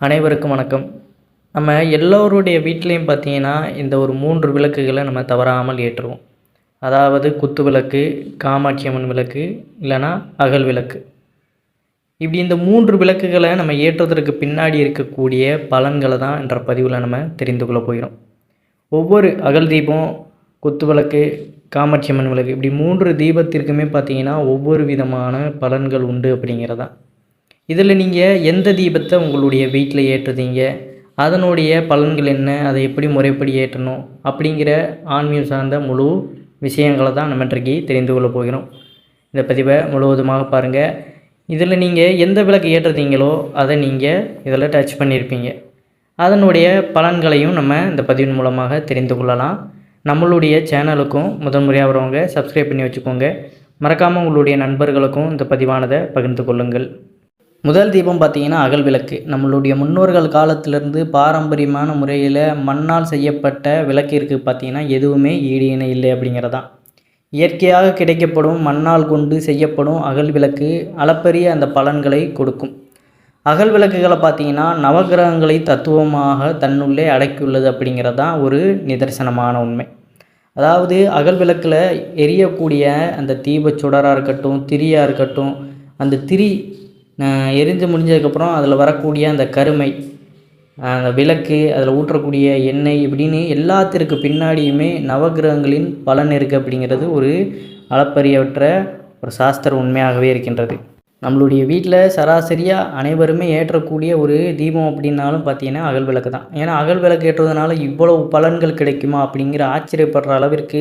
அனைவருக்கும் வணக்கம். நம்ம எல்லோருடைய வீட்லேயும் பார்த்தீங்கன்னா, இந்த ஒரு 3 விளக்குகளை நம்ம தவறாமல் ஏற்றுவோம். அதாவது குத்து விளக்கு, காமாட்சி அம்மன் விளக்கு, இல்லைனா அகல் விளக்கு. இப்படி இந்த 3 விளக்குகளை நம்ம ஏற்றுவதற்கு பின்னாடி இருக்கக்கூடிய பலன்களை தான் என்ற பதிவில் நம்ம தெரிந்து கொள்ள போகிறோம். ஒவ்வொரு அகல் தீபம், குத்து விளக்கு, காமாட்சி அம்மன் விளக்கு இப்படி 3 தீபத்திற்குமே பார்த்தீங்கன்னா ஒவ்வொரு விதமான பலன்கள் உண்டு அப்படிங்கிறதான். இதில் நீங்கள் எந்த தீபத்தை உங்களுடைய வீட்டில் ஏற்றுதீங்க, அதனுடைய பலன்கள் என்ன, அதை எப்படி முறைப்படி ஏற்றணும் அப்படிங்கிற ஆன்மீகம் சார்ந்த முழு விஷயங்களை தான் நம்ம இன்றைக்கு தெரிந்து கொள்ள போகிறோம். இந்த பதிவை முழுவதுமாக பாருங்கள். இதில் நீங்கள் எந்த விளக்கு ஏற்றுதீங்களோ அதை நீங்கள் இதில் டச் பண்ணியிருப்பீங்க. அதனுடைய பலன்களையும் நம்ம இந்த பதிவின் மூலமாக தெரிந்து கொள்ளலாம். நம்மளுடைய சேனலுக்கும் முதன்முறையாக வரவங்க சப்ஸ்கிரைப் பண்ணி வச்சுக்கோங்க. மறக்காமல் உங்களுடைய நண்பர்களுக்கும் இந்த பதிவானதை பகிர்ந்து கொள்ளுங்கள். முதல் தீபம் பார்த்திங்கன்னா அகல் விளக்கு. நம்மளுடைய முன்னோர்கள் காலத்திலேருந்து பாரம்பரியமான முறையில் மண்ணால் செய்யப்பட்ட விளக்கிற்கு பார்த்திங்கன்னா எதுவுமே ஈடு இணை இல்லை அப்படிங்கிறதான். இயற்கையாக கிடைக்கப்படும் மண்ணால் கொண்டு செய்யப்படும் அகல் விளக்கு அளப்பரிய அந்த பலன்களை கொடுக்கும். அகல் விளக்குகளை பார்த்திங்கன்னா நவகிரகங்களை தத்துவமாக தன்னுள்ளே அடக்கியுள்ளது அப்படிங்கிறதான் ஒரு நிதர்சனமான உண்மை. அதாவது அகல் விளக்கில் எரியக்கூடிய அந்த தீபச் சுடராக இருக்கட்டும், திரியாக இருக்கட்டும், அந்த திரி எரிஞ்சு முடிஞ்சதுக்கப்புறம் அதில் வரக்கூடிய அந்த கருமை, அந்த விளக்கு, அதில் ஊற்றக்கூடிய எண்ணெய் இப்படின்னு எல்லாத்திற்கு பின்னாடியுமே நவகிரகங்களின் பலன் இருக்குது அப்படிங்கிறது ஒரு அளப்பரியவற்ற ஒரு சாஸ்திர உண்மையாகவே இருக்கின்றது. நம்மளுடைய வீட்டில் சராசரியாக அனைவருமே ஏற்றக்கூடிய ஒரு தீபம் அப்படின்னாலும் பார்த்திங்கன்னா அகல் விளக்கு தான். ஏன்னா அகல் விளக்கு ஏற்றுவதனால இவ்வளவு பலன்கள் கிடைக்குமா அப்படிங்கிற ஆச்சரியப்படுற அளவிற்கு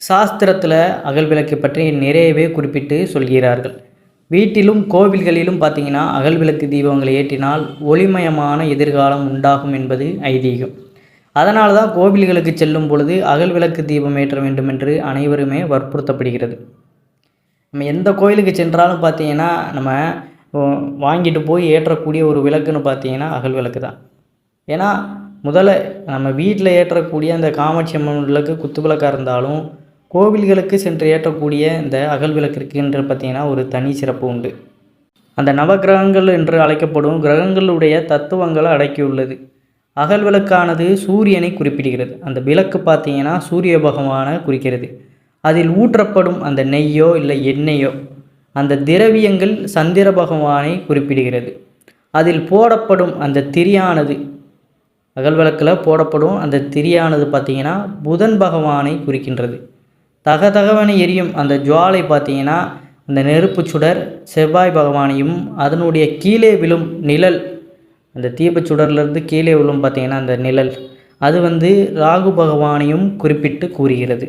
சாஸ்திரத்தில் அகல் விளக்கை பற்றி நிறையவே குறிப்பிட்டு சொல்கிறார்கள். வீட்டிலும் கோவில்களிலும் பார்த்திங்கன்னா அகல் விளக்கு தீபங்களை ஏற்றினால் ஒளிமயமான எதிர்காலம் உண்டாகும் என்பது ஐதீகம். அதனால தான் கோவில்களுக்கு செல்லும் பொழுது அகல் விளக்கு தீபம் ஏற்ற வேண்டும் என்று அனைவருமே வற்புறுத்தப்படுகிறது. நம்ம எந்த கோயிலுக்கு சென்றாலும் பார்த்திங்கன்னா நம்ம வாங்கிட்டு போய் ஏற்றக்கூடிய ஒரு விளக்குன்னு பார்த்திங்கன்னா அகல் விளக்கு தான். ஏன்னா முதல்ல நம்ம வீட்டில் ஏற்றக்கூடிய அந்த காமாட்சி அம்மன் விளக்கு குத்து விளக்காக இருந்தாலும் கோவில்களுக்கு சென்று ஏற்றக்கூடிய இந்த அகல் விளக்கிற்கு என்று பார்த்திங்கன்னா ஒரு தனி சிறப்பு உண்டு. அந்த நவகிரகங்கள் என்று அழைக்கப்படும் கிரகங்களுடைய தத்துவங்களை அடக்கியுள்ளது. அகல் விளக்கானது சூரியனை குறிப்பிடுகிறது. அந்த விளக்கு பார்த்திங்கன்னா சூரிய பகவானை குறிக்கிறது. அதில் ஊற்றப்படும் அந்த நெய்யோ இல்லை எண்ணெயோ அந்த திரவியங்கள் சந்திர பகவானை குறிப்பிடுகிறது. அதில் போடப்படும் அந்த திரியானது, அகல் விளக்கில் போடப்படும் அந்த திரியானது பார்த்திங்கன்னா புதன் பகவானை குறிக்கின்றது. தகதகவனை எரியும் அந்த ஜுவாலை பார்த்திங்கன்னா அந்த நெருப்பு சுடர் செவ்வாய் பகவானையும், அதனுடைய கீழே விழும் நிழல், அந்த தீபச் சுடர்லேருந்து கீழே விழும் பார்த்திங்கன்னா அந்த நிழல், அது ராகு பகவானையும் குறிப்பிட்டு கூறுகிறது.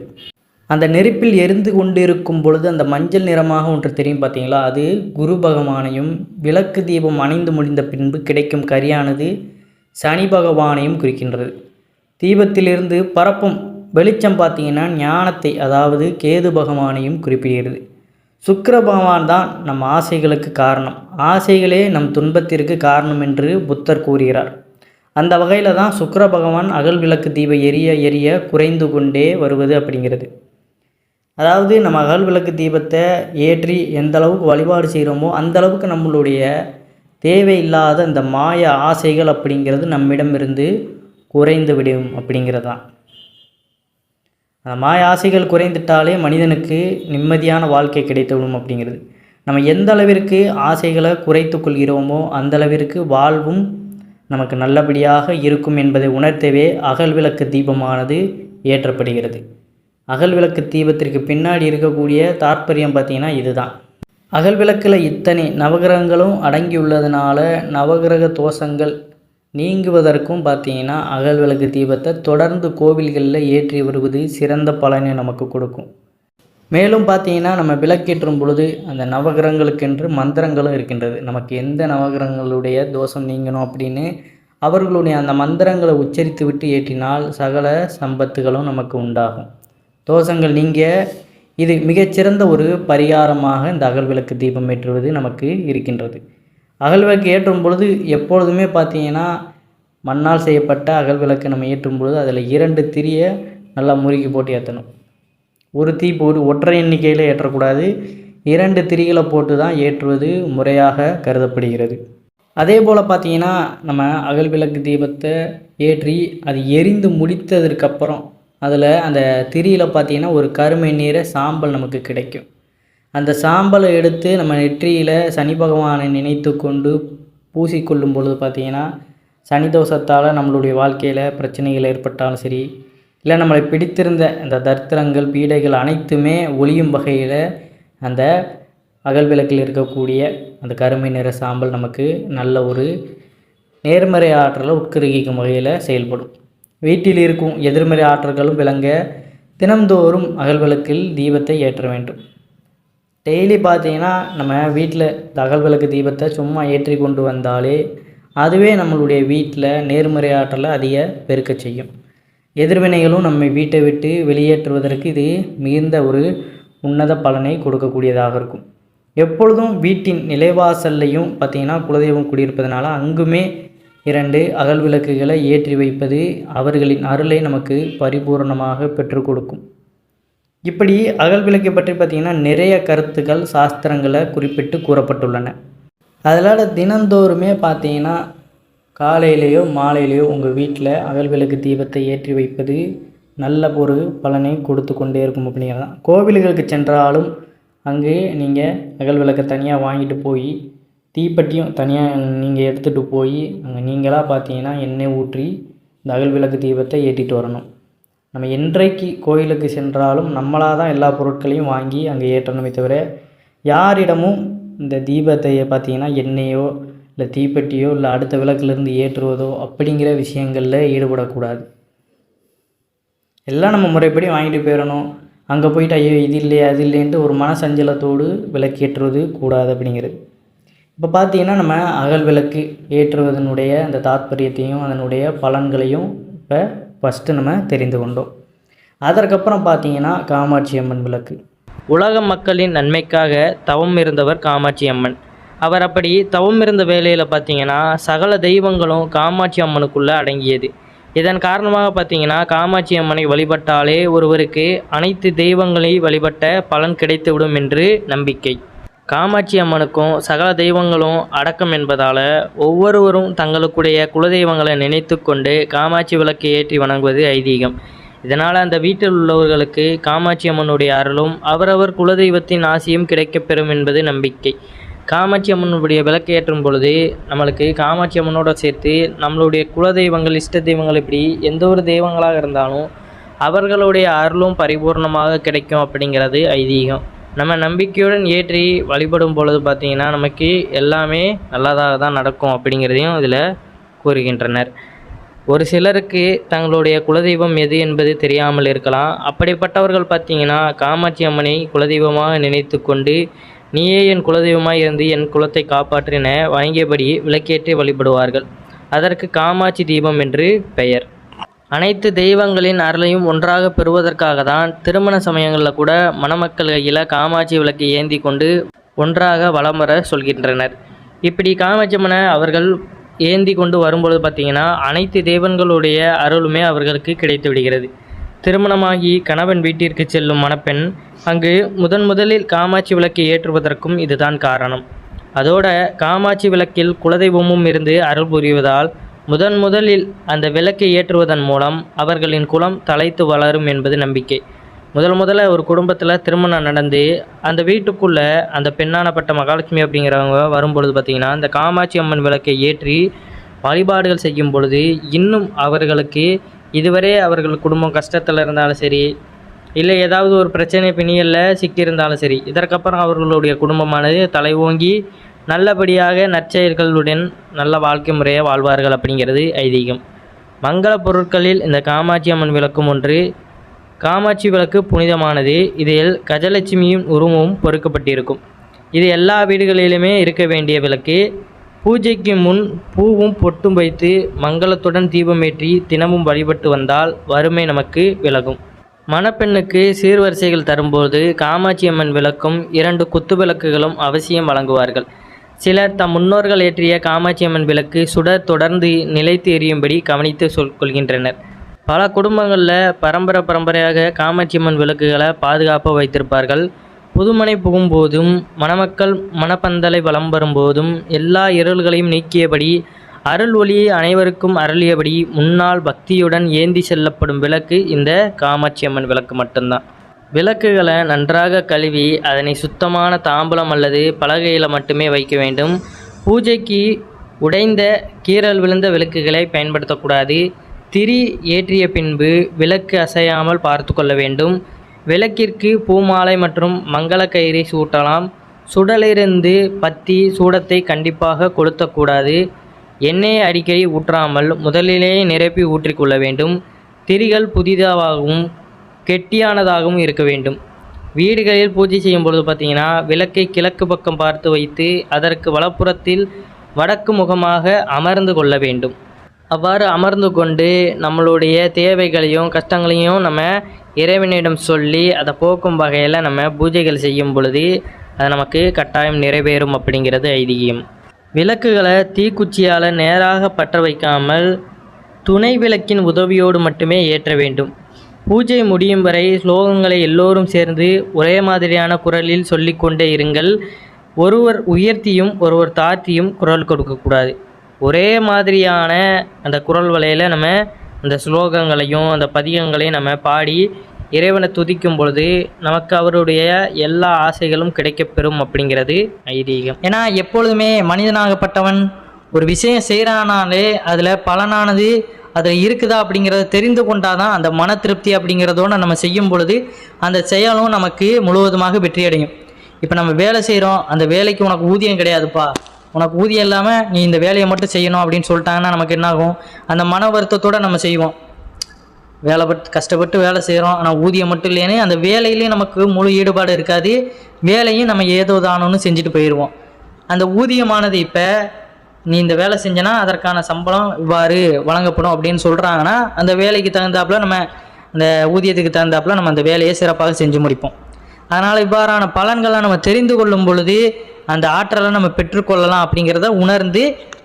அந்த நெருப்பில் எரிந்து கொண்டிருக்கும் பொழுது அந்த மஞ்சள் நிறமாக ஒன்று தெரியும் பார்த்திங்களா, அது குரு பகவானையும், விளக்கு தீபம் அணைந்து முடிந்த பின்பு கிடைக்கும் கரியானது சனி பகவானையும் குறிக்கின்றது. தீபத்திலிருந்து பரப்பும் வெளிச்சம் பார்த்திங்கன்னா ஞானத்தை, அதாவது கேது பகவானையும் குறிப்பிடுகிறது. சுக்கிர பகவான் தான் நம் ஆசைகளுக்கு காரணம், ஆசைகளே நம் துன்பத்திற்கு காரணம் என்று புத்தர் கூறுகிறார். அந்த வகையில் தான் சுக்கிர பகவான் அகல் விளக்கு தீபம் எரிய எரிய குறைந்து கொண்டே வருவது அப்படிங்கிறது. அதாவது நம்ம அகல் விளக்கு தீபத்தை ஏற்றி எந்த அளவுக்கு வழிபாடு செய்கிறோமோ அந்த அளவுக்கு நம்மளுடைய தேவையில்லாத அந்த மாய ஆசைகள் அப்படிங்கிறது நம்மிடமிருந்து குறைந்து விடும் அப்படிங்கிறது தான். அந்த மாய ஆசைகள் குறைந்துட்டாலே மனிதனுக்கு நிம்மதியான வாழ்க்கை கிடைத்துவிடும் அப்படிங்கிறது. நம்ம எந்த அளவிற்கு ஆசைகளை குறைத்து கொள்கிறோமோ அந்த அளவிற்கு வாழ்வும் நமக்கு நல்லபடியாக இருக்கும் என்பதை உணர்த்தவே அகல் விளக்கு தீபமானது ஏற்றப்படுகிறது. அகல் விளக்கு தீபத்திற்கு பின்னாடி இருக்கக்கூடிய தாற்பயம் பார்த்திங்கன்னா இதுதான். அகல் விளக்கில் இத்தனை நவகிரகங்களும் அடங்கியுள்ளதுனால நவகிரக தோஷங்கள் நீங்குவதற்கும் பார்த்திங்கன்னா அகல் விளக்கு தீபத்தை தொடர்ந்து கோவில்களில் ஏற்றி வருவது சிறந்த பலனை நமக்கு கொடுக்கும். மேலும் பார்த்திங்கன்னா நம்ம விளக்கேற்றும் பொழுது அந்த நவகிரகங்களுக்கென்று மந்திரங்களும் இருக்கின்றது. நமக்கு எந்த நவகிரகங்களுடைய தோஷம் நீங்கணும் அப்படின்னு அவர்களுடைய அந்த மந்திரங்களை உச்சரித்து விட்டு ஏற்றினால் சகல சம்பத்துகளும் நமக்கு உண்டாகும். தோஷங்கள் நீங்க இது மிகச்சிறந்த ஒரு பரிகாரமாக இந்த அகல் விளக்கு தீபம் ஏற்றுவது நமக்கு இருக்கின்றது. அகல் விளக்கு ஏற்றும் பொழுது எப்பொழுதுமே பார்த்திங்கன்னா மண்ணால் செய்யப்பட்ட அகல் விளக்கு நம்ம ஏற்றும் பொழுது அதில் 2 திரியை நல்லா முறுக்கி போட்டு ஏற்றணும். ஒரு தீ போட்டு ஒற்றை எண்ணிக்கையில் ஏற்றக்கூடாது. 2 திரிகளை போட்டு தான் ஏற்றுவது முறையாக கருதப்படுகிறது. அதே போல் பார்த்திங்கன்னா நம்ம அகல் விளக்கு தீபத்தை ஏற்றி அது எரிந்து முடித்ததற்கப்புறம் அதில் அந்த திரியில் பார்த்திங்கன்னா ஒரு கருமை நிற சாம்பல் நமக்கு கிடைக்கும். அந்த சாம்பலை எடுத்து நம்ம நெற்றியில் சனி பகவானை நினைத்து கொண்டு பூசிக்கொள்ளும் பொழுது பார்த்திங்கன்னா சனி தோஷத்தால் நம்மளுடைய வாழ்க்கையில் பிரச்சனைகள் ஏற்பட்டாலும் சரி, இல்லை நம்மளை பிடித்திருந்த அந்த தரித்திரங்கள் பீடைகள் அனைத்துமே ஒளியும் வகையில் அந்த அகல் விளக்கில் இருக்கக்கூடிய அந்த கருமை நிற சாம்பல் நமக்கு நல்ல ஒரு நேர்மறை ஆற்றலை உட்கிரகிக்கும் வகையில் செயல்படும். வீட்டில் இருக்கும் எதிர்மறை ஆற்றல்களும் விளங்க தினம்தோறும் அகல் விளக்கில் தீபத்தை ஏற்ற வேண்டும். டெய்லி பார்த்திங்கன்னா நம்ம வீட்டில் இந்த அகல் விளக்கு தீபத்தை சும்மா ஏற்றி கொண்டு வந்தாலே அதுவே நம்மளுடைய வீட்டில் நேர்மறை ஆற்றலை அதிக பெருக்க செய்யும். எதிர்வினைகளும் நம்மை வீட்டை விட்டு வெளியேற்றுவதற்கு இது மிகுந்த ஒரு உன்னத பலனை கொடுக்கக்கூடியதாக இருக்கும். எப்பொழுதும் வீட்டின் நிலைவாசல்லையும் பார்த்திங்கன்னா குலதெய்வம் குடியிருப்பதனால அங்குமே 2 அகல் விளக்குகளை ஏற்றி வைப்பது அவர்களின் அருளை நமக்கு பரிபூர்ணமாக பெற்றுக் கொடுக்கும். இப்படி அகல் விளக்கை பற்றி பார்த்திங்கன்னா நிறைய கருத்துக்கள் சாஸ்திரங்களை குறிப்பிட்டு கூறப்பட்டுள்ளன. அதனால் தினந்தோறுமே பார்த்திங்கன்னா காலையிலேயோ மாலையிலேயோ உங்கள் வீட்டில் அகல் விளக்கு தீபத்தை ஏற்றி வைப்பது நல்ல ஒரு பலனை கொடுத்து கொண்டே இருக்கும் அப்படிங்கிறதான். கோவில்களுக்கு சென்றாலும் அங்கு நீங்கள் அகல் விளக்கை தனியாக வாங்கிட்டு போய் தீப்பெட்டியும் தனியாக நீங்கள் எடுத்துகிட்டு போய் அங்கே நீங்களாக பார்த்தீங்கன்னா எண்ணெய் ஊற்றி இந்த அகல் விளக்கு தீபத்தை ஏற்றிட்டு வரணும். நம்ம என்றைக்கு கோயிலுக்கு சென்றாலும் நம்மளாக தான் எல்லா பொருட்களையும் வாங்கி அங்கே ஏற்றணுமே தவிர யாரிடமும் இந்த தீபத்தை பார்த்திங்கன்னா எண்ணெயோ இல்லை தீப்பெட்டியோ இல்லை அடுத்த விளக்குலேருந்து ஏற்றுவதோ அப்படிங்கிற விஷயங்களில் ஈடுபடக்கூடாது. எல்லாம் நம்ம முறைப்படி வாங்கிட்டு போயிடணும். அங்கே போயிட்டு ஐயோ இது இல்லையே அது இல்லைன்ட்டு ஒரு மனசஞ்சலத்தோடு விளக்கேற்றுவது கூடாது அப்படிங்கிறது. இப்போ பார்த்திங்கன்னா நம்ம அகல் விளக்கு ஏற்றுவதனுடைய அந்த தாத்பரியத்தையும் அதனுடைய பலன்களையும் இப்போ ஃபஸ்ட்டு நம்ம தெரிந்து கொண்டோம். அதற்கப்புறம் பார்த்திங்கன்னா காமாட்சி அம்மன் விளக்கு. உலக மக்களின் நன்மைக்காக தவம் இருந்தவர் காமாட்சி அம்மன். அவர் அப்படி தவம் இருந்த வேளையில் பார்த்திங்கன்னா சகல தெய்வங்களும் காமாட்சி அம்மனுக்குள்ளே அடங்கியது. இதன் காரணமாக பார்த்திங்கன்னா காமாட்சி அம்மனை வழிபட்டாலே ஒருவருக்கு அனைத்து தெய்வங்களையும் வழிபட்ட பலன் கிடைத்துவிடும் என்று நம்பிக்கை. காமாட்சி அம்மனுக்கும் சகல தெய்வங்களும் அடக்கம் என்பதால் ஒவ்வொருவரும் தங்களுக்குடைய குலதெய்வங்களை நினைத்து கொண்டு காமாட்சி விளக்கு ஏற்றி வணங்குவது ஐதீகம். இதனால் அந்த வீட்டில் உள்ளவர்களுக்கு காமாட்சி அம்மனுடைய அருளும் அவரவர் குலதெய்வத்தின் ஆசியும் கிடைக்கப்பெறும் என்பது நம்பிக்கை. காமாட்சி அம்மனுடைய விளக்கு ஏற்றும் பொழுது நம்மளுக்கு காமாட்சி அம்மனோட சேர்த்து நம்மளுடைய குலதெய்வங்கள் இஷ்ட தெய்வங்கள் இப்படி எந்த ஒரு தெய்வங்களாக இருந்தாலும் அவர்களுடைய அருளும் பரிபூர்ணமாக கிடைக்கும் அப்படிங்கிறது ஐதீகம். நம்ம நம்பிக்கையுடன் ஏற்றி வழிபடும் பொழுது பார்த்திங்கன்னா நமக்கு எல்லாமே நல்லதாக தான் நடக்கும் அப்படிங்கிறதையும் இதில் கூறுகின்றனர். ஒரு சிலருக்கு தங்களுடைய குலதெய்வம் எது என்பது தெரியாமல் இருக்கலாம். அப்படிப்பட்டவர்கள் பார்த்திங்கன்னா காமாட்சி அம்மனை குலதெய்வமாக நினைத்து கொண்டு நீயே என் குலதெய்வமாக இருந்து என் குலத்தை காப்பாற்றின வாங்கியபடி விளக்கேற்றி வழிபடுவார்கள். அதற்கு காமாட்சி தீபம் என்று பெயர். அனைத்து தெய்வங்களின் அருளையும் ஒன்றாக பெறுவதற்காக தான் திருமண சமயங்களில் கூட மணமக்கள் கையில் காமாட்சி விளக்கை ஏந்தி கொண்டு ஒன்றாக வலம் வர சொல்கின்றனர். இப்படி காமாட்சி அம்மனை அவர்கள் ஏந்தி கொண்டு வரும்பொழுது பார்த்திங்கன்னா அனைத்து தெய்வங்களுடைய அருளுமே அவர்களுக்கு கிடைத்து விடுகிறது. திருமணமாகி கணவன் வீட்டிற்கு செல்லும் மணப்பெண் அங்கு முதலில் காமாட்சி விளக்கை ஏற்றுவதற்கும் இதுதான் காரணம். அதோட காமாட்சி விளக்கில் குலதெய்வமும் இருந்து அருள் புரிவதால் முதலில் அந்த விளக்கை ஏற்றுவதன் மூலம் அவர்களின் குலம் தலைத்து வளரும் என்பது நம்பிக்கை. முதல்ல ஒரு குடும்பத்தில் திருமணம் நடந்து அந்த வீட்டுக்குள்ளே அந்த பெண்ணானப்பட்ட மகாலட்சுமி அப்படிங்கிறவங்க வரும்பொழுது பார்த்திங்கன்னா அந்த காமாட்சி அம்மன் விளக்கை ஏற்றி வழிபாடுகள் செய்யும் பொழுது இன்னும் அவர்களுக்கு இதுவரை அவர்கள் குடும்பம் கஷ்டத்தில் இருந்தாலும் சரி, இல்லை ஏதாவது ஒரு பிரச்சனை பிணியலில் சிக்கியிருந்தாலும் சரி, இதற்கப்புறம் அவர்களுடைய குடும்பமானது தலை ஓங்கி நல்லபடியாக நற்செயல்களுடன் நல்ல வாழ்க்கை முறையை வாழ்வார்கள் அப்படிங்கிறது ஐதீகம். மங்கள பொருட்களில் இந்த காமாட்சி அம்மன் விளக்கும் ஒன்று. காமாட்சி விளக்கு புனிதமானது. இதில் கஜலட்சுமியின் உருவமும் பொறிக்கப்பட்டிருக்கும். இது எல்லா வீடுகளிலுமே இருக்க வேண்டிய விளக்கு. பூஜைக்கு முன் பூவும் பொட்டும் வைத்து மங்களத்துடன் தீபமேற்றி தினமும் வழிபட்டு வந்தால் வறுமை நமக்கு விலகும். மணப்பெண்ணுக்கு சீர்வரிசைகள் தரும்போது காமாட்சி அம்மன் விளக்கும் 2 குத்து விளக்குகளும் அவசியம் வழங்குவார்கள். சிலர் தம் முன்னோர்கள் ஏற்றிய காமாட்சி அம்மன் விளக்கு சுடர் தொடர்ந்து நிலைத்து எரியும்படி கவனித்து கொள்கின்றனர். பல குடும்பங்களில் பரம்பரையாக காமாட்சி அம்மன் விளக்குகளை பாதுகாப்பாக வைத்திருப்பார்கள். புதுமனை புகும்போதும் மணமக்கள் மணப்பந்தலை வலம் வரும்போதும் எல்லா இருள்களையும் நீக்கியபடி அருள் ஒளியை அனைவருக்கும் அருளியபடி முன்னால் பக்தியுடன் ஏந்தி செல்லப்படும் விளக்கு இந்த காமாட்சி அம்மன் விளக்கு மட்டும்தான். விளக்குகளை நன்றாக கழுவி அதனை சுத்தமான தாம்பூலம் அல்லது பலகையில் மட்டுமே வைக்க வேண்டும். பூஜைக்கு உடைந்த கீறல் விழுந்த விளக்குகளை பயன்படுத்தக்கூடாது. திரி ஏற்றிய பின்பு விளக்கு அசையாமல் பார்த்து கொள்ள வேண்டும். விளக்கிற்கு பூமாலை மற்றும் மங்கள கயிறை சூட்டலாம். சுடலிருந்து பத்தி சூடத்தை கண்டிப்பாக கொளுத்தக்கூடாது. எண்ணெயை அடிக்கடி ஊற்றாமல் முதலிலேயே நிரப்பி ஊற்றிக்கொள்ள வேண்டும். திரிகள் புதிதாகவும் கெட்டியானதாகவும் இருக்க வேண்டும். வீடுகளில் பூஜை செய்யும் பொழுது பார்த்திங்கன்னா விளக்கை கிழக்கு பக்கம் பார்த்து வைத்து அதற்கு வலப்புறத்தில் வடக்கு முகமாக அமர்ந்து கொள்ள வேண்டும். அவ்வாறு அமர்ந்து கொண்டு நம்மளுடைய தேவைகளையும் கஷ்டங்களையும் நம்ம இறைவனிடம் சொல்லி அதை போக்கும் வகையில் நம்ம பூஜைகள் செய்யும் பொழுது அது நமக்கு கட்டாயம் நிறைவேறும் அப்படிங்கிறது ஐதீகம். விளக்குகளை தீக்குச்சியால் நேராக பற்ற வைக்காமல் துணை விளக்கின் உதவியோடு மட்டுமே ஏற்ற வேண்டும். பூஜை முடியும் வரை ஸ்லோகங்களை எல்லோரும் சேர்ந்து ஒரே மாதிரியான குரலில் சொல்லிக்கொண்டே இருங்கள். ஒருவர் உயர்த்தியும் ஒருவர் தாழ்த்தியும் குரல் கொடுக்கக்கூடாது. ஒரே மாதிரியான அந்த குரல் வலையில் நம்ம அந்த ஸ்லோகங்களையும் அந்த பதிகங்களையும் நம்ம பாடி இறைவனை துதிக்கும் பொழுது நமக்கு அவருடைய எல்லா ஆசைகளும் கிடைக்கப்பெறும் அப்படிங்கிறது ஐதீகம். ஏன்னா எப்பொழுதுமே மனிதனாகப்பட்டவன் ஒரு விஷயம் செய்கிறானாலே அதில் பலனானது அதில் இருக்குதா அப்படிங்கிறத தெரிந்து கொண்டாதான் அந்த மன திருப்தி அப்படிங்கிறதோடு நம்ம செய்யும் பொழுது அந்த செயலும் நமக்கு முழுவதுமாக வெற்றியடையும். இப்போ நம்ம வேலை செய்கிறோம், அந்த வேலைக்கு உனக்கு ஊதியம் கிடையாதுப்பா, உனக்கு ஊதியம் இல்லாமல் நீ இந்த வேலையை மட்டும் செய்யணும் அப்படின்னு சொல்லிட்டாங்கன்னா நமக்கு என்னாகும், அந்த மன வருத்தத்தோடு நம்ம செய்வோம். கஷ்டப்பட்டு வேலை செய்கிறோம், ஆனால் ஊதியம் மட்டும் இல்லைன்னு அந்த வேலையிலேயும் நமக்கு முழு ஈடுபாடு இருக்காது. வேலையும் நம்ம ஏதோ தானோன்னு செஞ்சுட்டு போயிடுவோம். அந்த ஊதியமானது இப்போ நீ இந்த வேலை செஞ்சனா அதற்கான சம்பளம் இவ்வாறு வழங்கப்படும் அப்படின்னு சொல்கிறாங்கன்னா அந்த வேலைக்கு தகுந்தாப்புல நம்ம அந்த ஊதியத்துக்கு தகுந்தாப்புல நம்ம அந்த வேலையை சிறப்பாக செஞ்சு முடிப்போம். அதனால் இவ்வாறான பலன்களை நம்ம தெரிந்து கொள்ளும் பொழுது அந்த ஆற்றலை நம்ம பெற்றுக்கொள்ளலாம் அப்படிங்கிறத உணர்ந்து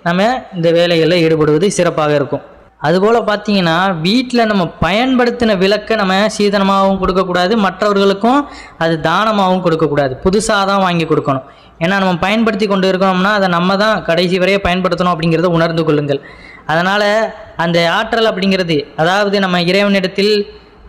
நம்ம இந்த வேலைகளில் ஈடுபடுவது சிறப்பாக இருக்கும். அதுபோல் பார்த்தீங்கன்னா வீட்டில் நம்ம பயன்படுத்தின விளக்கை நம்ம சீதனமாகவும் கொடுக்கக்கூடாது, மற்றவர்களுக்கும் அது தானமாகவும் கொடுக்கக்கூடாது. புதுசாக தான் வாங்கி கொடுக்கணும். ஏன்னா நம்ம பயன்படுத்தி கொண்டு இருக்கோம்னா அதை நம்ம தான் கடைசி வரையே பயன்படுத்தணும் அப்படிங்கிறத உணர்ந்து கொள்ளுங்கள். அதனால் அந்த ஆற்றல் அப்படிங்கிறது, அதாவது நம்ம இறைவனிடத்தில்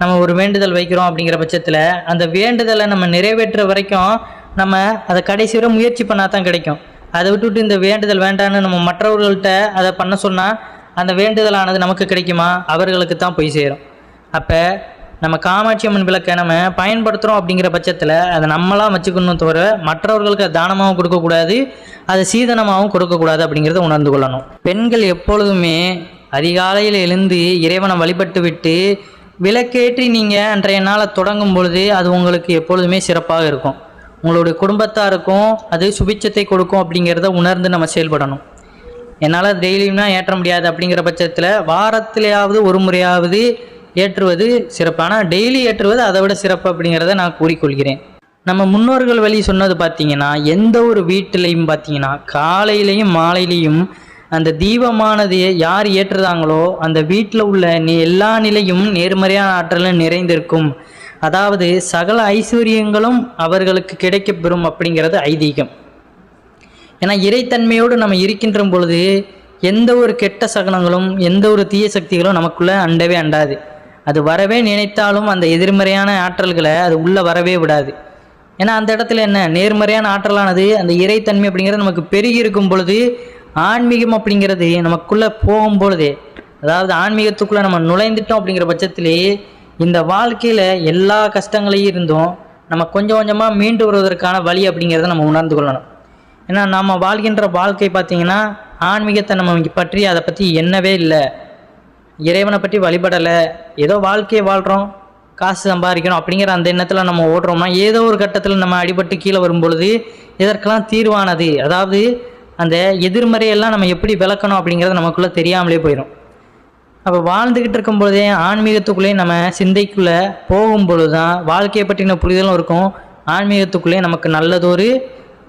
நம்ம ஒரு வேண்டுதல் வைக்கிறோம் அப்படிங்கிற பட்சத்தில் அந்த வேண்டுதலை நம்ம நிறைவேற்ற வரைக்கும் நம்ம அதை கடைசி வரை முயற்சி பண்ணால் தான் கிடைக்கும். அதை விட்டுவிட்டு இந்த வேண்டுதல் வேண்டான்னு நம்ம மற்றவர்கள்ட்ட அதை பண்ண சொன்னால் அந்த வேண்டுதலானது நமக்கு கிடைக்குமா? அவர்களுக்கு தான் போய் சேரும். அப்போ நம்ம காமாட்சி அம்மன் விளக்கை நம்ம பயன்படுத்துகிறோம் அப்படிங்கிற பட்சத்தில் அதை நம்மளாம் வச்சுக்கணும் தவிர மற்றவர்களுக்கு அது தானமாகவும் கொடுக்கக்கூடாது, அது சீதனமாகவும் கொடுக்கக்கூடாது அப்படிங்கிறத உணர்ந்து கொள்ளணும். பெண்கள் எப்பொழுதுமே அதிகாலையில் எழுந்து இறைவனை வழிபட்டு விட்டு விளக்கேற்றி நீங்கள் அன்றைய நாளை தொடங்கும் பொழுது அது உங்களுக்கு எப்பொழுதுமே சிறப்பாக இருக்கும். உங்களுடைய குடும்பத்தாருக்கும் அது சுபிட்சத்தை கொடுக்கும் அப்படிங்கிறத உணர்ந்து நம்ம செயல்படணும். என்னால் டெய்லியும்னா ஏற்ற முடியாது அப்படிங்கிற பட்சத்தில் வாரத்திலேயாவது ஒரு முறையாவது ஏற்றுவது சிறப்பு. ஆனால் டெய்லி ஏற்றுவது அதை விட சிறப்பு அப்படிங்கிறத நான் கூறிக்கொள்கிறேன். நம்ம முன்னோர்கள் வழி சொன்னது பார்த்திங்கன்னா எந்த ஒரு வீட்டிலையும் பார்த்திங்கன்னா காலையிலையும் மாலையிலையும் அந்த தீபமானது யார் ஏற்றுதாங்களோ அந்த வீட்டில் உள்ள எல்லா நிலையும் நேர்மறையான ஆற்றலும் நிறைந்திருக்கும். அதாவது சகல ஐஸ்வர்யங்களும் அவர்களுக்கு கிடைக்கப்பெறும் அப்படிங்கிறது ஐதீகம். ஏன்னா இறைத்தன்மையோடு நம்ம இருக்கின்ற பொழுது எந்த ஒரு கெட்ட சகனங்களும் எந்த ஒரு தீய சக்திகளும் நமக்குள்ளே அண்டவே அண்டாது. அது வரவே நினைத்தாலும் அந்த எதிர்மறையான ஆற்றல்களை அது உள்ளே வரவே விடாது. ஏன்னா அந்த இடத்துல என்ன நேர்மறையான ஆற்றலானது அந்த இறைத்தன்மை அப்படிங்கிறது நமக்கு பெருகி இருக்கும் பொழுது ஆன்மீகம் அப்படிங்கிறது நமக்குள்ளே போகும் பொழுதே, அதாவது ஆன்மீகத்துக்குள்ளே நம்ம நுழைந்துட்டோம் அப்படிங்கிற பட்சத்திலே இந்த வாழ்க்கையில் எல்லா கஷ்டங்களையும் இருந்தும் நம்ம கொஞ்சம் கொஞ்சமாக மீண்டு வருவதற்கான வழி அப்படிங்கிறத நம்ம உணர்ந்து கொள்ளணும். ஏன்னா நம்ம வாழ்கின்ற வாழ்க்கை பார்த்திங்கன்னா ஆன்மீகத்தை நம்ம பற்றி அதை பற்றி எண்ணவே இல்லை, இறைவனை பற்றி வழிபடலை, ஏதோ வாழ்க்கையை வாழ்கிறோம், காசு சம்பாதிக்கணும் அப்படிங்கிற அந்த எண்ணத்தில் நம்ம ஓடுறோம்னா ஏதோ ஒரு கட்டத்தில் நம்ம அடிபட்டு கீழே வரும் பொழுது இதற்கெல்லாம் தீர்வானது, அதாவது அந்த எதிர்மறையெல்லாம் நம்ம எப்படி விளக்கணும் அப்படிங்கிறது நமக்குள்ளே தெரியாமலே போயிடும். அப்போ வாழ்ந்துக்கிட்டு இருக்கும் பொழுதே ஆன்மீகத்துக்குள்ளேயே நம்ம சிந்தைக்குள்ளே போகும் பொழுது தான் வாழ்க்கையை பற்றின புரிதலும் இருக்கும், ஆன்மீகத்துக்குள்ளேயே நமக்கு நல்லதொரு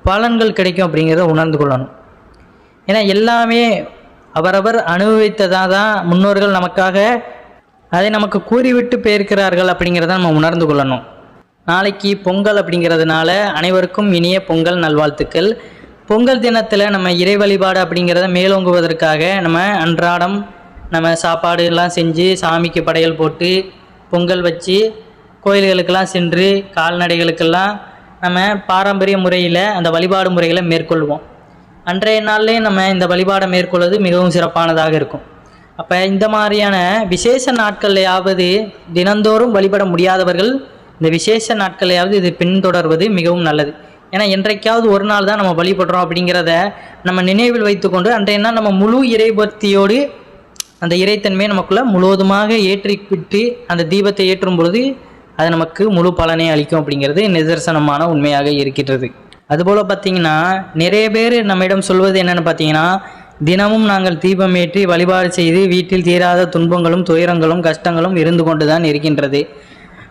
பலன்கள் கிடைக்கும் அப்படிங்கிறத உணர்ந்து கொள்ளணும். ஏன்னா எல்லாமே அவரவர் அனுபவித்ததாக தான் முன்னோர்கள் நமக்காக அதை நமக்கு கூறிவிட்டு போயிருக்கிறார்கள் அப்படிங்கிறத நம்ம உணர்ந்து கொள்ளணும். நாளைக்கு பொங்கல் அப்படிங்கிறதுனால அனைவருக்கும் இனிய பொங்கல் நல்வாழ்த்துக்கள். பொங்கல் தினத்தில் நம்ம இறை வழிபாடு அப்படிங்கிறத மேலோங்குவதற்காக நம்ம அன்றாடம் நம்ம சாப்பாடு எல்லாம் செஞ்சு சாமிக்கு படையல் போட்டு பொங்கல் வச்சு கோயில்களுக்கெல்லாம் சென்று கால்நடைகளுக்கெல்லாம் நம்ம பாரம்பரிய முறையில் அந்த வழிபாடு முறைகளை மேற்கொள்வோம். அன்றைய நாள்லேயே நம்ம இந்த வழிபாடை மேற்கொள்வது மிகவும் சிறப்பானதாக இருக்கும். அப்போ இந்த மாதிரியான விசேஷ நாட்கள்லையாவது தினந்தோறும் வழிபட முடியாதவர்கள் இந்த விசேஷ நாட்களையாவது இது பின்தொடர்வது மிகவும் நல்லது. ஏன்னா என்றைக்காவது ஒரு நாள் தான் நம்ம வழிபடுறோம் அப்படிங்கிறத நம்ம நினைவில் வைத்துக்கொண்டு அன்றைய நாள் நம்ம முழு இறைபக்தியோடு அந்த இறைத்தன்மையை நமக்குள்ளே முழுவதுமாக ஏற்றிவிட்டு அந்த தீபத்தை ஏற்றும் பொழுது அது நமக்கு முழு பலனை அளிக்கும் அப்படிங்கிறது நிதர்சனமான உண்மையாக இருக்கின்றது. அதுபோல் பார்த்திங்கன்னா நிறைய பேர் நம்மிடம் சொல்வது என்னென்னு பார்த்தீங்கன்னா, தினமும் நாங்கள் தீபம் ஏற்றி வழிபாடு செய்து வீட்டில் தீராத துன்பங்களும் துயரங்களும் கஷ்டங்களும் இருந்து கொண்டு தான் இருக்கின்றது.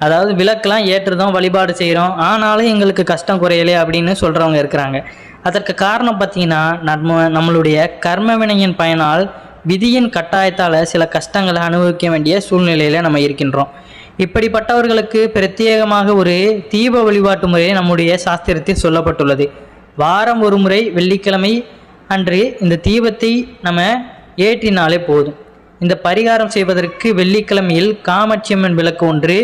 அதாவது விளக்கெல்லாம் ஏற்றுதான் வழிபாடு செய்கிறோம், ஆனாலும் எங்களுக்கு கஷ்டம் குறையலை அப்படின்னு சொல்கிறவங்க இருக்கிறாங்க. அதற்கு காரணம் பார்த்திங்கன்னா நம்மளுடைய கர்ம வினையின் பயனால் விதியின் கட்டாயத்தால் சில கஷ்டங்களை அனுபவிக்க வேண்டிய சூழ்நிலையில் நம்ம இருக்கின்றோம். இப்படிப்பட்டவர்களுக்கு பிரத்யேகமாக ஒரு தீப வழிபாட்டு முறை நம்முடைய சாஸ்திரத்தில் சொல்லப்பட்டுள்ளது. வாரம் ஒரு முறை வெள்ளிக்கிழமை அன்று இந்த தீபத்தை நம்ம ஏற்றினாலே போதும். இந்த பரிகாரம் செய்வதற்கு வெள்ளிக்கிழமையில் காமாட்சியம்மன் விளக்கு ஒன்று,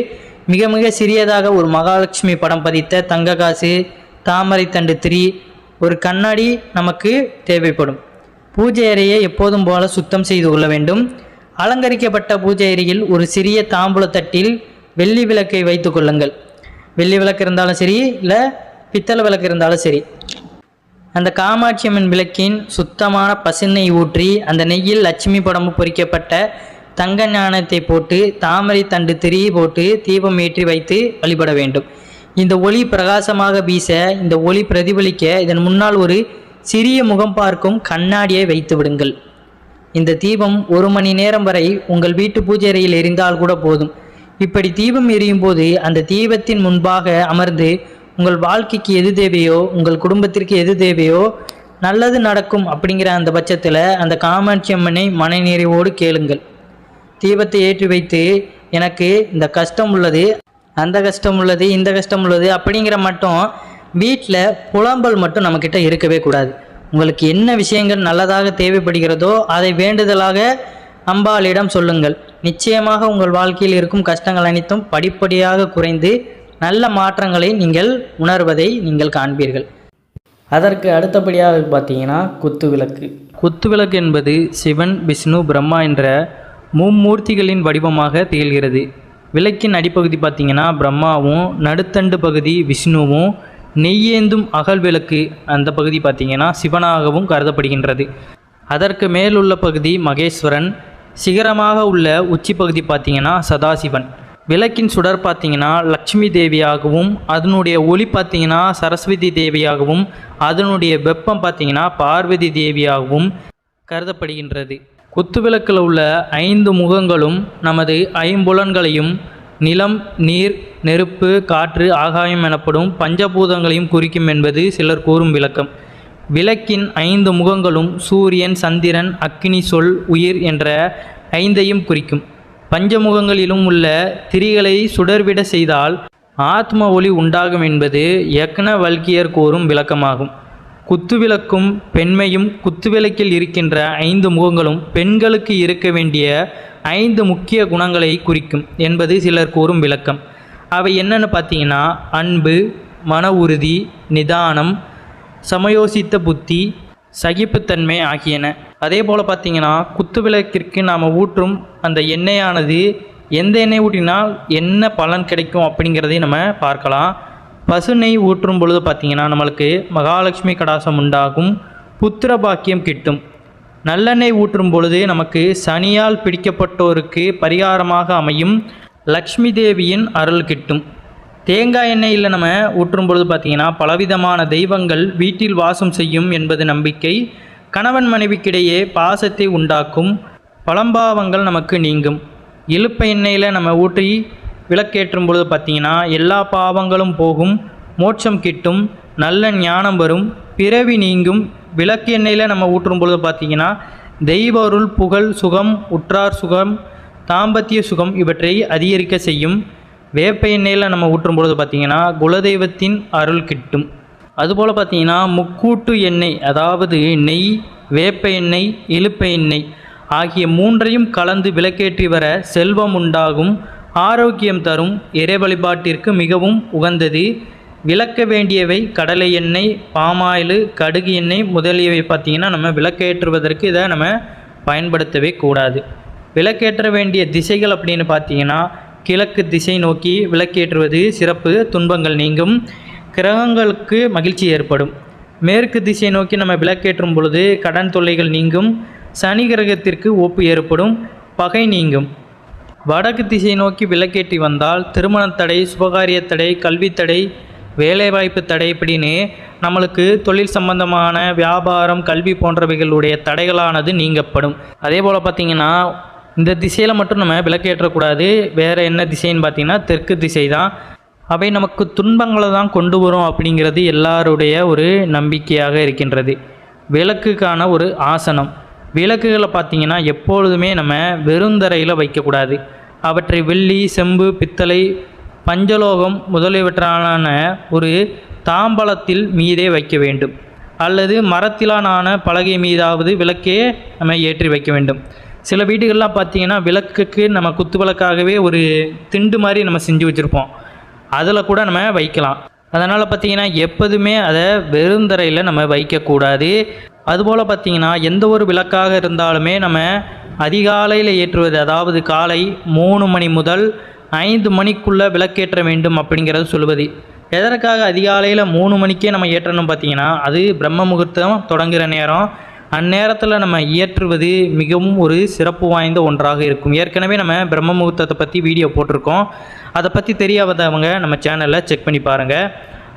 மிக மிக சிறியதாக ஒரு மகாலட்சுமி படம் பதித்த தங்க காசு, தாமரை தண்டு திரி, ஒரு கண்ணாடி நமக்கு தேவைப்படும். பூஜை அறையை எப்போதும் போல சுத்தம் செய்து கொள்ள வேண்டும். அலங்கரிக்கப்பட்ட பூஜை அறையில் ஒரு சிறிய தாம்பூல தட்டில் வெள்ளி விளக்கை வைத்து கொள்ளுங்கள். வெள்ளி விளக்கு இருந்தாலும் சரி, இல்லை பித்தளை விளக்கு இருந்தாலும் சரி. அந்த காமாட்சியம்மன் விளக்கின் சுத்தமான பசுநெய் ஊற்றி அந்த நெய்யில் லட்சுமி படமும் பொறிக்கப்பட்ட தங்க ஞானத்தை போட்டு தாமரை தண்டு திரி போட்டு தீபம் ஏற்றி வைத்து வழிபட வேண்டும். இந்த ஒளி பிரகாசமாக வீச, இந்த ஒளி பிரதிபலிக்க இதன் முன்னால் ஒரு சிறிய முகம் பார்க்கும் கண்ணாடியை வைத்து விடுங்கள். இந்த தீபம் 1 மணி நேரம் வரை உங்கள் வீட்டு பூஜை அறையில் எரிந்தால் கூட போதும். இப்படி தீபம் எரியும் போது அந்த தீபத்தின் முன்பாக அமர்ந்து உங்கள் வாழ்க்கைக்கு எது தேவையோ, உங்கள் குடும்பத்திற்கு எது தேவையோ நல்லது நடக்கும் அப்படிங்கிற அந்த பட்சத்தில் அந்த காமாட்சி அம்மனை மனநிறைவோடு கேளுங்கள். தீபத்தை ஏற்றி வைத்து எனக்கு இந்த கஷ்டம் உள்ளது, அந்த கஷ்டம் உள்ளது, இந்த கஷ்டம் உள்ளது அப்படிங்கிற மட்டும் வீட்டில் புலம்பல் மட்டும் நம்மக்கிட்ட இருக்கவே கூடாது. உங்களுக்கு என்ன விஷயங்கள் நல்லதாக தேவைப்படுகிறதோ அதை வேண்டுதலாக அம்பாளிடம் சொல்லுங்கள். நிச்சயமாக உங்கள் வாழ்க்கையில் இருக்கும் கஷ்டங்கள் அனைத்தும் படிப்படியாக குறைந்து நல்ல மாற்றங்களை நீங்கள் உணர்வதை நீங்கள் காண்பீர்கள். அதற்கு அடுத்தபடியாக பார்த்தீங்கன்னா குத்துவிளக்கு. குத்துவிளக்கு என்பது சிவன், விஷ்ணு, பிரம்மா என்ற மும்மூர்த்திகளின் வடிவமாக திகழ்கிறது. விளக்கின் அடிப்பகுதி பார்த்திங்கன்னா பிரம்மாவும், நடுத்தண்டு பகுதி விஷ்ணுவும், நெய்யேந்தும் அகல் விளக்கு அந்த பகுதி பார்த்திங்கன்னா சிவனாகவும் கருதப்படுகின்றது. அதற்கு மேலுள்ள பகுதி மகேஸ்வரன், சிகரமாக உள்ள உச்சி பகுதி பார்த்திங்கன்னா சதாசிவன். விளக்கின் சுடர் பார்த்திங்கன்னா லக்ஷ்மி தேவியாகவும், அதனுடைய ஒளி பார்த்திங்கன்னா சரஸ்வதி தேவியாகவும், அதனுடைய வெப்பம் பார்த்திங்கன்னா பார்வதி தேவியாகவும் கருதப்படுகின்றது. குத்துவிளக்கில் உள்ள 5 முகங்களும் நமது ஐம்புலன்களையும் நிலம், நீர், நெருப்பு, காற்று, ஆகாயம் எனப்படும் பஞ்சபூதங்களையும் குறிக்கும் என்பது சிலர் கூறும் விளக்கம். விளக்கின் 5 முகங்களும் சூரியன், சந்திரன், அக்கினி, சொல், உயிர் என்ற 5ஐயும் குறிக்கும். பஞ்சமுகங்களிலும் உள்ள திரிகளை சுடர்விட செய்தால் ஆத்ம ஒளி உண்டாகும் என்பது யக்ஞவல்கியர் கூறும் விளக்கமாகும். குத்துவிளக்கும் பெண்மையும் குத்துவிளக்கில் இருக்கின்ற 5 முகங்களும் பெண்களுக்கு இருக்க வேண்டிய 5 முக்கிய குணங்களை குறிக்கும் என்பது சிலர் கூறும் விளக்கம். அவை என்னென்னு பார்த்தீங்கன்னா அன்பு, மன உறுதி, நிதானம், சமயோசித்த புத்தி, சகிப்புத்தன்மை ஆகியன. அதே போல் பார்த்திங்கன்னா குத்துவிளக்கிற்கு நாம் ஊற்றும் அந்த எண்ணெயானது எந்த எண்ணெய் ஊற்றினால் என்ன பலன் கிடைக்கும் அப்படிங்கிறதையும் நம்ம பார்க்கலாம். பசு நெய் ஊற்றும் பொழுது பார்த்திங்கன்னா நம்மளுக்கு மகாலட்சுமி கடாசம் உண்டாகும், புத்திர பாக்கியம் கிட்டும். நல்லெண்ணெய் ஊற்றும் பொழுது நமக்கு சனியால் பிடிக்கப்பட்டோருக்கு பரிகாரமாக அமையும் லக்ஷ்மி தேவியின் அருள் கிட்டும். தேங்காய் எண்ணெயில் நம்ம ஊற்றும் பொழுது பார்த்திங்கன்னா பலவிதமான தெய்வங்கள் வீட்டில் வாசம் செய்யும் என்பது நம்பிக்கை. கணவன் மனைவிக்கிடையே பாசத்தை உண்டாக்கும், பழம்பாவங்கள் நமக்கு நீங்கும். இழுப்ப எண்ணெயில் நம்ம ஊற்றி விளக்கேற்றும் பொழுது பார்த்திங்கன்னா எல்லா பாவங்களும் போகும், மோட்சம் கிட்டும், நல்ல ஞானம் வரும், பிறவி நீங்கும். விளக்கு எண்ணெயில் நம்ம ஊற்றும் பொழுது பார்த்திங்கன்னா தெய்வ அருள், புகழ், சுகம், உற்றார் சுகம், தாம்பத்திய சுகம் இவற்றை அதிகரிக்க செய்யும். வேப்ப எண்ணெயில் நம்ம ஊற்றும் பொழுது பார்த்திங்கன்னா குலதெய்வத்தின் அருள் கிட்டும். அதுபோல் பார்த்திங்கன்னா முக்கூட்டு எண்ணெய், அதாவது நெய், வேப்ப எண்ணெய், இலுப்ப எண்ணெய் ஆகிய மூன்றையும் கலந்து விளக்கேற்றி வர செல்வம் உண்டாகும், ஆரோக்கியம் தரும், இறை வழிபாட்டிற்கு மிகவும் உகந்தது. விளக்க வேண்டியவை கடலை எண்ணெய், பாமாயில், கடுகு எண்ணெய் முதலியவை பார்த்திங்கன்னா நம்ம விளக்கேற்றுவதற்கு இதை நம்ம பயன்படுத்தவே கூடாது. விளக்கேற்ற வேண்டிய திசைகள் அப்படின்னு பார்த்திங்கன்னா கிழக்கு திசை நோக்கி விளக்கேற்றுவது சிறப்பு, துன்பங்கள் நீங்கும், கிரகங்களுக்கு மகிழ்ச்சி ஏற்படும். மேற்கு திசை நோக்கி நம்ம விளக்கேற்றும் பொழுது கடன் தொல்லைகள் நீங்கும், சனி கிரகத்திற்கு ஒப்பு ஏற்படும், பகை நீங்கும். வடக்கு திசை நோக்கி விளக்கேற்றி வந்தால் திருமண தடை, சுபகாரிய தடை, கல்வி தடை, வேலைவாய்ப்பு தடை இப்படின்னு நம்மளுக்கு தொழில் சம்பந்தமான வியாபாரம், கல்வி போன்றவைகளுடைய தடைகளானது நீங்கப்படும். அதே போல் பார்த்திங்கன்னா இந்த திசையில் மட்டும் நம்ம விளக்கேற்றக்கூடாது. வேறு என்ன திசைன்னு பார்த்திங்கன்னா தெற்கு திசை தான். அவை நமக்கு துன்பங்களை தான் கொண்டு வரும் அப்படிங்கிறது எல்லாருடைய ஒரு நம்பிக்கையாக இருக்கின்றது. விளக்குக்கான ஒரு ஆசனம், விளக்குகளை பார்த்திங்கன்னா எப்பொழுதுமே நம்ம வெறுந்தரையில் வைக்கக்கூடாது. அவற்றை வெள்ளி, செம்பு, பித்தளை, பஞ்சலோகம் முதலியவற்றான ஒரு தாம்பலத்தில் மீதே வைக்க வேண்டும், அல்லது மரத்திலான பலகை மீதாவது விளக்கே நம்ம ஏற்றி வைக்க வேண்டும். சில வீடுகள்லாம் பார்த்திங்கன்னா விளக்குக்கு நம்ம குத்து விளக்காகவே ஒரு திண்டு மாதிரி நம்ம செஞ்சு வச்சுருப்போம், அதில் கூட நம்ம வைக்கலாம். அதனால் பார்த்திங்கன்னா எப்போதுமே அதை வெறுந்தரையில் நம்ம வைக்கக்கூடாது. அதுபோல் பார்த்திங்கன்னா எந்த ஒரு விளக்காக இருந்தாலுமே நம்ம அதிகாலையில் ஏற்றுவது, அதாவது காலை 3 மணி முதல் 5 மணிக்குள்ளே விளக்கேற்ற வேண்டும் அப்படிங்கிறது சொல்லுவது. எதற்காக அதிகாலையில் 3 மணிக்கே நம்ம ஏற்றணும் பார்த்திங்கன்னா அது பிரம்ம முகூர்த்தம் தொடங்குகிற நேரம். அந்நேரத்தில் நம்ம இயற்றுவது மிகவும் ஒரு சிறப்பு வாய்ந்த ஒன்றாக இருக்கும். ஏற்கனவே நம்ம பிரம்ம முகூர்த்தத்தை பற்றி வீடியோ போட்டிருக்கோம், அதை பற்றி தெரியாதவங்க நம்ம சேனலில் செக் பண்ணி பாருங்கள்.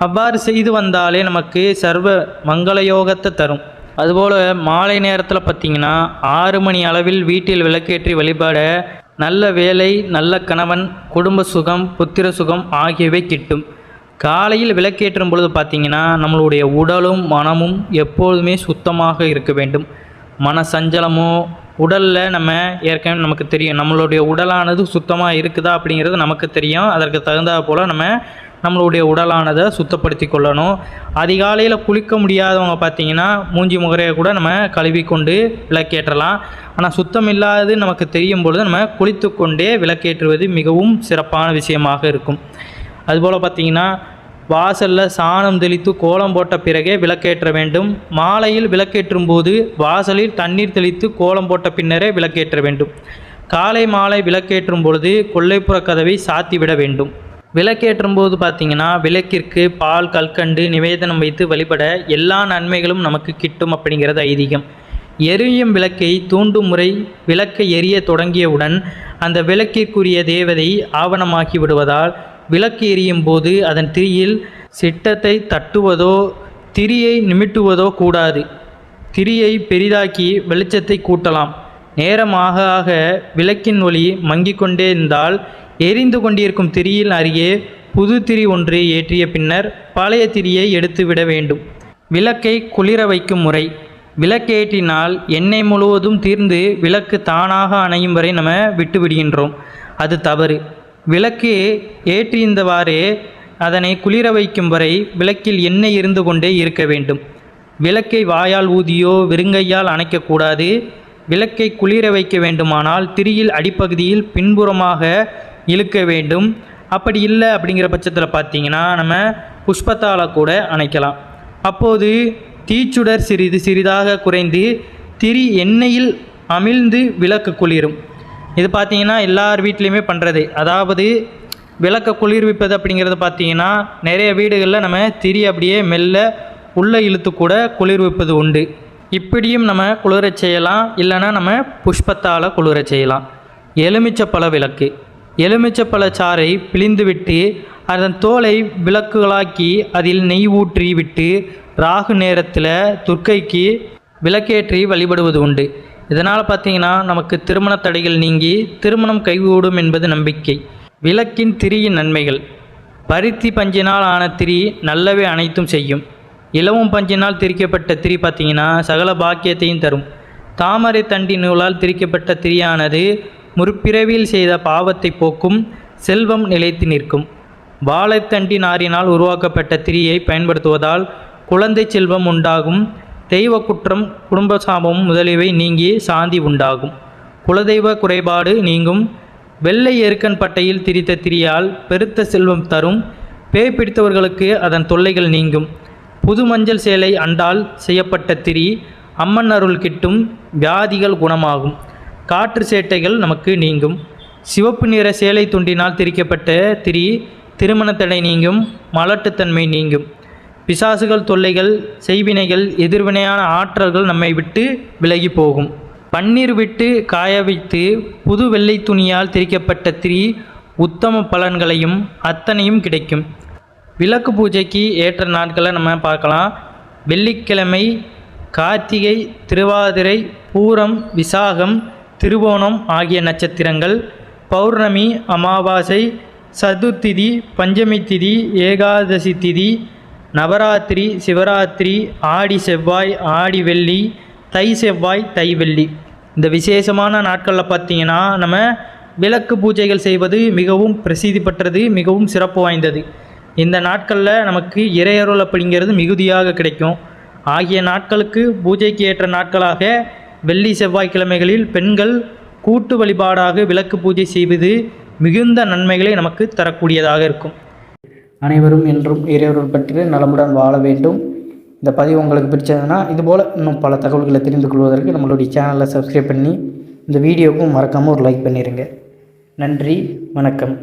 அவ்வாறு செய்து வந்தாலே நமக்கு சர்வ மங்கள யோகத்தை தரும். அதுபோல் மாலை நேரத்தில் பார்த்திங்கன்னா 6 மணி அளவில் வீட்டில் விளக்கேற்றி வழிபாட நல்ல வேலை, நல்ல கணவன், குடும்ப சுகம், புத்திர சுகம் ஆகியவை கிட்டும். காலையில் விளக்கேற்றும் பொழுது பார்த்திங்கன்னா நம்மளுடைய உடலும் மனமும் எப்பொழுதுமே சுத்தமாக இருக்க வேண்டும். மன சஞ்சலமோ உடலில் நம்ம ஏற்கனவே நமக்கு தெரியும், நம்மளுடைய உடலானது சுத்தமாக இருக்குதா அப்படிங்கிறது நமக்கு தெரியும். அதற்கு தகுந்தா போல் நம்மளுடைய உடலானதை சுத்தப்படுத்தி கொள்ளணும். அதிகாலையில் குளிக்க முடியாதவங்க பார்த்திங்கன்னா மூஞ்சி முகரையை கூட நம்ம கழுவி கொண்டு விளக்கேற்றலாம். ஆனால் சுத்தம் இல்லாதது நமக்கு தெரியும் பொழுது நம்ம குளித்து கொண்டே விளக்கேற்றுவது மிகவும் சிறப்பான விஷயமாக இருக்கும். அதுபோல் பார்த்திங்கன்னா வாசலில் சாணம் தெளித்து கோலம் போட்ட பிறகே விளக்கேற்ற வேண்டும். மாலையில் விளக்கேற்றும் போது வாசலில் தண்ணீர் தெளித்து கோலம் போட்ட பின்னரே விளக்கேற்ற வேண்டும். காலை மாலை விளக்கேற்றும் பொழுது கொல்லைப்புற கதவை சாத்திவிட வேண்டும். விளக்கேற்றும் போது பார்த்திங்கன்னா விளக்கிற்கு பால், கல்கண்டு நிவேதனம் வைத்து வழிபட எல்லா நன்மைகளும் நமக்கு கிட்டும் அப்படிங்கிறது ஐதீகம். எரியும் விளக்கை தூண்டும் முறை விளக்கை எரிய தொடங்கியவுடன் அந்த விளக்கிற்குரிய தேவதை ஆவணமாக்கி விடுவதால் விளக்கு எரியும் போது அதன் திரியில் சிட்டத்தை தட்டுவதோ திரியை நிமிட்டுவதோ கூடாது. திரியை பெரிதாக்கி வெளிச்சத்தை கூட்டலாம். நேரமாக ஆக விளக்கின் ஒளி மங்கிக் கொண்டே இருந்தால் எரிந்து கொண்டிருக்கும் திரியின் அருகே புது திரி ஒன்று ஏற்றிய பின்னர் பழைய திரியை எடுத்து விட வேண்டும். விளக்கை குளிர வைக்கும் முறை, விளக்கேற்றினால் எண்ணெய் முழுவதும் தீர்ந்து விளக்கு தானாக அணையும் வரை நம்ம விட்டு விடுகின்றோம். அது தவறு. விளக்கு ஏற்றியிருந்தவாறே அதனை குளிர வைக்கும் வரை விளக்கில் எண்ணெய் இருந்து கொண்டே இருக்க வேண்டும். விளக்கை வாயால் ஊதியோ வெறுங்கையால் அணைக்கக்கூடாது. விளக்கை குளிர வைக்க வேண்டுமானால் திரியில் அடிப்பகுதியில் பின்புறமாக இழுக்க வேண்டும். அப்படி இல்லை அப்படிங்கிற பட்சத்தில் பார்த்திங்கன்னா நம்ம புஷ்பத்தால் கூட அணைக்கலாம். அப்போது தீச்சுடர் சிறிது சிறிதாக குறைந்து திரி எண்ணெயில் அமிழ்ந்து விளக்கு குளிரும். இது பார்த்திங்கன்னா எல்லார் வீட்லேயுமே பண்ணுறது. அதாவது விளக்கை குளிர்விப்பது அப்படிங்கிறது பார்த்திங்கன்னா நிறைய வீடுகளில் நம்ம திரி அப்படியே மெல்ல உள்ளே இழுத்து கூட குளிர்விப்பது உண்டு. இப்படியும் நம்ம குளிரச் செய்யலாம், இல்லைன்னா நம்ம புஷ்பத்தால் குளிரச் செய்யலாம். எலுமிச்சப்பழ விளக்கு, எலுமிச்சப்பழ சாறை பிழிந்து விட்டு அதன் தோலை விளக்குகளாக்கி அதில் நெய் ஊற்றி விட்டு ராகு நேரத்தில் துர்க்கைக்கு விளக்கேற்றி வழிபடுவது உண்டு. இதனால் பார்த்திங்கன்னா நமக்கு திருமண தடைகள் நீங்கி திருமணம் கைகூடும் என்பது நம்பிக்கை. விளக்கின் திரியின் நன்மைகள்: பருத்தி பஞ்சினால் ஆன திரி நல்லவே அனைத்தும் செய்யும். இலவம் பஞ்சினால் திரிக்கப்பட்ட திரி பார்த்திங்கன்னா சகல பாக்கியத்தையும் தரும். தாமரை தண்டி நூலால் திரிக்கப்பட்ட திரியானது முற்பிறவியில் செய்த பாவத்தை போக்கும். செல்வம் நிலைத்து நிற்கும். வாழைத்தண்டி நாரினால் உருவாக்கப்பட்ட திரியை பயன்படுத்துவதால் குழந்தை செல்வம் உண்டாகும். தெய்வ குற்றம், குடும்ப சாபம் முதலியவை நீங்கி சாந்தி உண்டாகும். குலதெய்வ குறைபாடு நீங்கும். வெள்ளை எருக்கன் பட்டையில் திரித்த திரியால் பெருத்த செல்வம் தரும். பேய் பிடித்தவர்களுக்கு அதன் தொல்லைகள் நீங்கும். புது மஞ்சள் சேலை அண்டால் செய்யப்பட்ட திரி அம்மன் அருள் கிட்டும். வியாதிகள் குணமாகும். காற்று சேட்டைகள் நமக்கு நீங்கும். சிவப்பு நிற சேலை துண்டினால் திரிக்கப்பட்ட திரி திருமண தடை நீங்கும். மலட்டுத்தன்மை நீங்கும். பிசாசுகள் தொல்லைகள், செய்வினைகள், எதிர்வினையான ஆற்றல்கள் நம்மை விட்டு விலகி போகும். பன்னீர் விட்டு காய வைத்து புது வெள்ளை துணியால் திரிக்கப்பட்ட திரி உத்தம பலன்களையும் அத்தனையும் கிடைக்கும். விளக்கு பூஜைக்கு ஏற்ற நாட்களை நம்ம பார்க்கலாம். வெள்ளிக்கிழமை, கார்த்திகை, திருவாதிரை, பூரம், விசாகம், திருவோணம் ஆகிய நட்சத்திரங்கள், பௌர்ணமி, அமாவாசை, சதுர்த்திதி, பஞ்சமி திதி, ஏகாதசி திதி, நவராத்திரி, சிவராத்திரி, ஆடி செவ்வாய், ஆடி வெள்ளி, தை செவ்வாய், தை வெள்ளி இந்த விசேஷமான நாட்களில் பார்த்திங்கன்னா நம்ம விளக்கு பூஜைகள் செய்வது மிகவும் பிரசித்தி பெற்றது, மிகவும் சிறப்பு வாய்ந்தது. இந்த நாட்களில் நமக்கு இறையருள் அப்படிங்கிறது மிகுதியாக கிடைக்கும். ஆகிய நாட்களுக்கு பூஜைக்கு ஏற்ற நாட்களாக வெள்ளி செவ்வாய்க்கிழமைகளில் பெண்கள் கூட்டு வழிபாடாக விளக்கு பூஜை செய்வது மிகுந்த நன்மைகளை நமக்கு தரக்கூடியதாக இருக்கும். அனைவரும் என்றும் இறையருள் பற்றி நலமுடன் வாழ வேண்டும். இந்த பதிவு உங்களுக்கு பிடிச்சதுன்னா இதுபோல் இன்னும் பல தகவல்களை தெரிந்து கொள்வதற்கு நம்மளுடைய சேனலை சப்ஸ்கிரைப் பண்ணி இந்த வீடியோவுக்கும் மறக்காமல் ஒரு லைக் பண்ணிடுங்க. நன்றி, வணக்கம்.